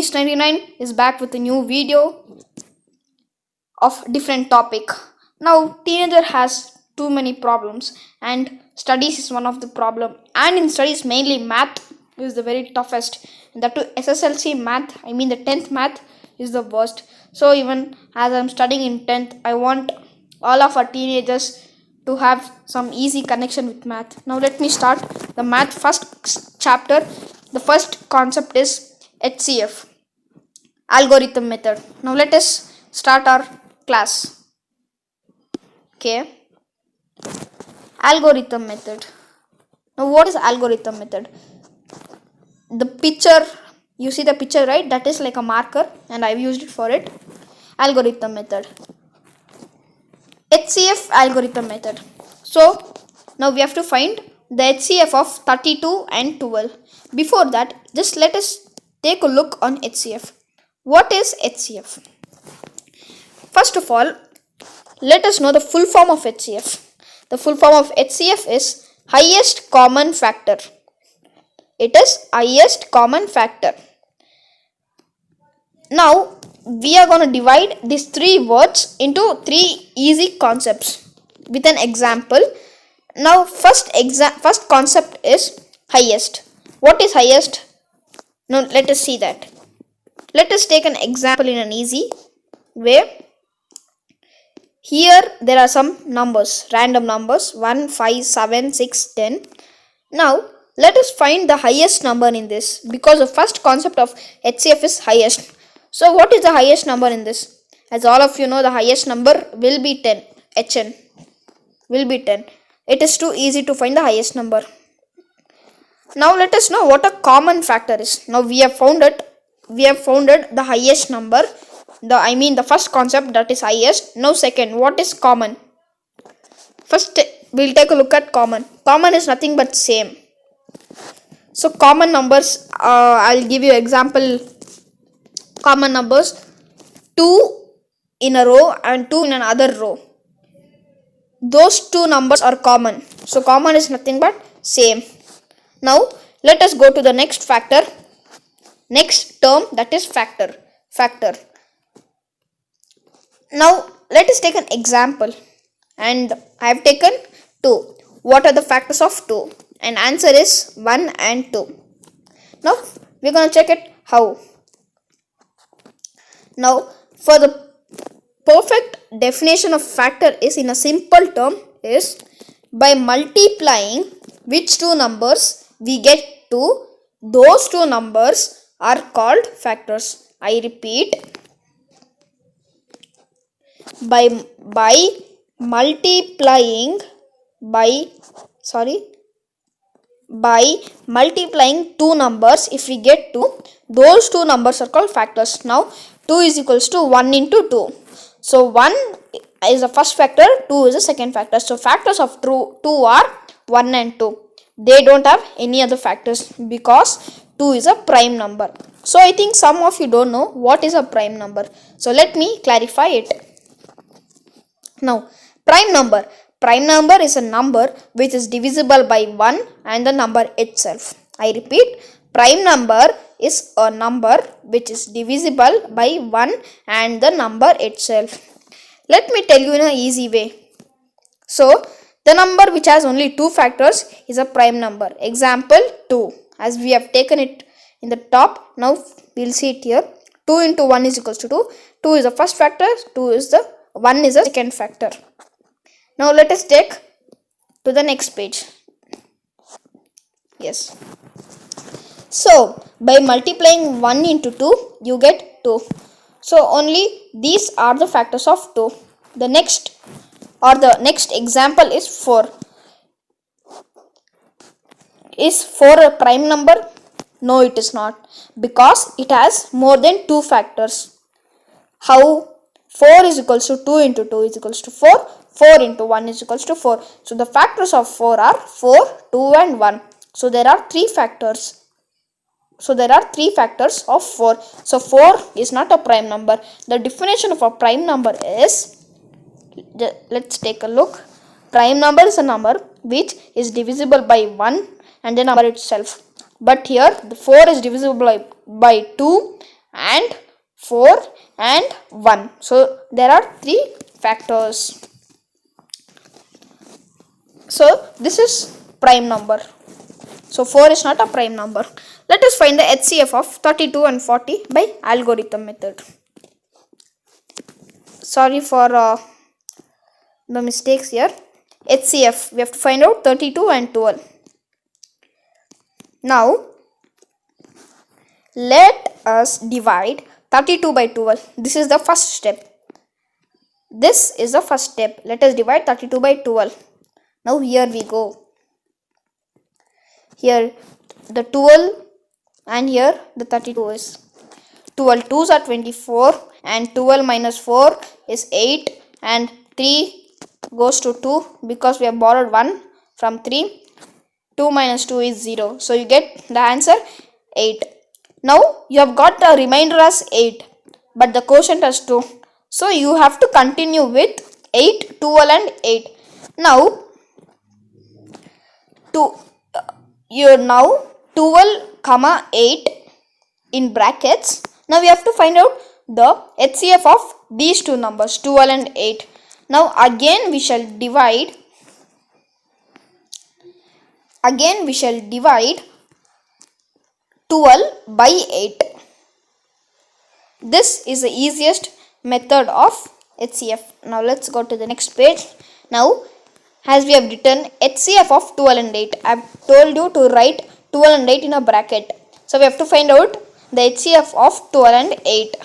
99 is back with a new video of different topic. Now teenager has too many problems and studies is one of the problem, and in studies mainly math is the very toughest, and that too SSLC math, I mean the 10th math is the worst. So even as I'm studying in 10th, I want all of our teenagers to have some easy connection with math. Now let me start the math first chapter. The first concept is HCF, algorithm method. Now let us start our class. Okay, algorithm method. Now what is algorithm method? The picture, you see the picture, right? That is like a marker and I've used it for it. Algorithm method, HCF algorithm method. So now we have to find the HCF of 32 and 12. Before that, just let us take a look on HCF. What is HCF? First of all, let us know the full form of HCF. The full form of HCF is highest common factor. It is highest common factor. Now we are going to divide these three words into three easy concepts with an example. Now first concept is highest. What is highest? Now let us see that. Let us take an example in an easy way. Here there are some numbers, random numbers 1, 5, 7, 6, 10. Now let us find the highest number in this, because the first concept of HCF is highest. So what is the highest number in this? As all of you know, the highest number will be 10. HN will be 10. It is too easy to find the highest number. Now let us know what a common factor is. Now we have founded the highest number. The first concept, that is highest. Now second, what is common? First we'll take a look at common. Common is nothing but same. So common numbers, I'll give you example. Common numbers 2 in a row and 2 in another row. Those two numbers are common. So common is nothing but same. Now let us go to the next factor. Next term, that is factor. Now let us take an example, and I have taken 2. What are the factors of 2? And answer is 1 and 2. Now we're going to check it how. Now for the perfect definition of factor is, in a simple term, is by multiplying which two numbers we get to, those two numbers are called factors. I repeat, by multiplying two numbers, if we get to, those two numbers are called factors. Now 2 is equals to 1 into 2. So 1 is the first factor, 2 is the second factor. So factors of 2 are 1 and 2. They don't have any other factors because 2 is a prime number. So I think some of you don't know what is a prime number. So let me clarify it. Now prime number is a number which is divisible by 1 and the number itself. I repeat, prime number is a number which is divisible by 1 and the number itself. Let me tell you in an easy way. So the number which has only 2 factors is a prime number. Example 2, as we have taken it in the top. Now we'll see it here. 2 into 1 is equals to 2. 2 is the first factor, 1 is the second factor. Now let us take to the next page. Yes. So by multiplying 1 into 2, you get 2. So only these are the factors of 2. The next example is 4. Is 4 a prime number? No, it is not, because it has more than 2 factors. How? 4 is equals to 2 into 2 is equals to 4. 4 into 1 is equals to 4. So the factors of 4 are 4, 2 and 1. So there are 3 factors. Of 4. So 4 is not a prime number. The definition of a prime number is, let's take a look. Prime number is a number which is divisible by 1 and the number itself. But here the 4 is divisible by 2 and 4 and 1. So there are 3 factors. So this is prime number. So 4 is not a prime number. Let us find the HCF of 32 and 40 by algorithm method. Sorry for the mistakes here. HCF, we have to find out 32 and 12. Now let us divide 32 by 12. This is the first step. This is the first step. Let us divide 32 by 12. Now here we go. Here the 12 and here the 32 is. 12 2s are 24 and 12 minus 4 is 8 and 3 goes to 2 because we have borrowed 1 from 3. 2 minus 2 is 0. So you get the answer 8. Now you have got the remainder as 8 but the quotient as 2. So you have to continue with 8, 12 and 8. Now now 12 comma 8 in brackets. Now we have to find out the HCF of these two numbers 12 and 8. Now again we shall divide 12 by 8. This is the easiest method of HCF. Now let's go to the next page. Now as we have written HCF of 12 and 8, I have told you to write 12 and 8 in a bracket. So we have to find out the HCF of 12 and 8.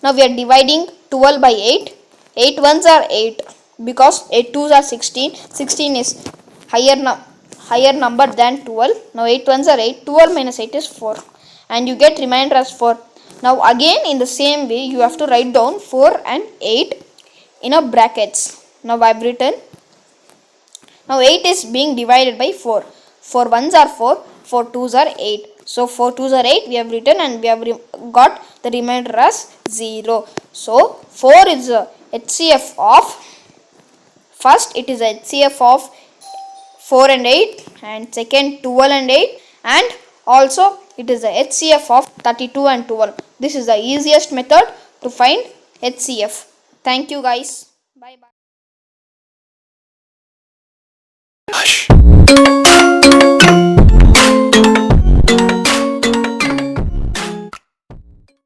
Now we are dividing 12 by 8. 8 ones are 8 because 8 twos are 16. 16 is higher number than 12. Now 8 ones are 8. 12 minus 8 is 4. And you get remainder as 4. Now again in the same way you have to write down 4 and 8 in a brackets. Now I have written. Now 8 is being divided by 4. 4 ones are 4. 4 twos are 8. So 4 twos are 8 we have written and we have got the remainder as 0. So 4 is a HCF of, first it is a HCF of 4 and 8 and second 12 and 8 and also it is a HCF of 32 and 12. This is the easiest method to find HCF. Thank you guys. Bye bye.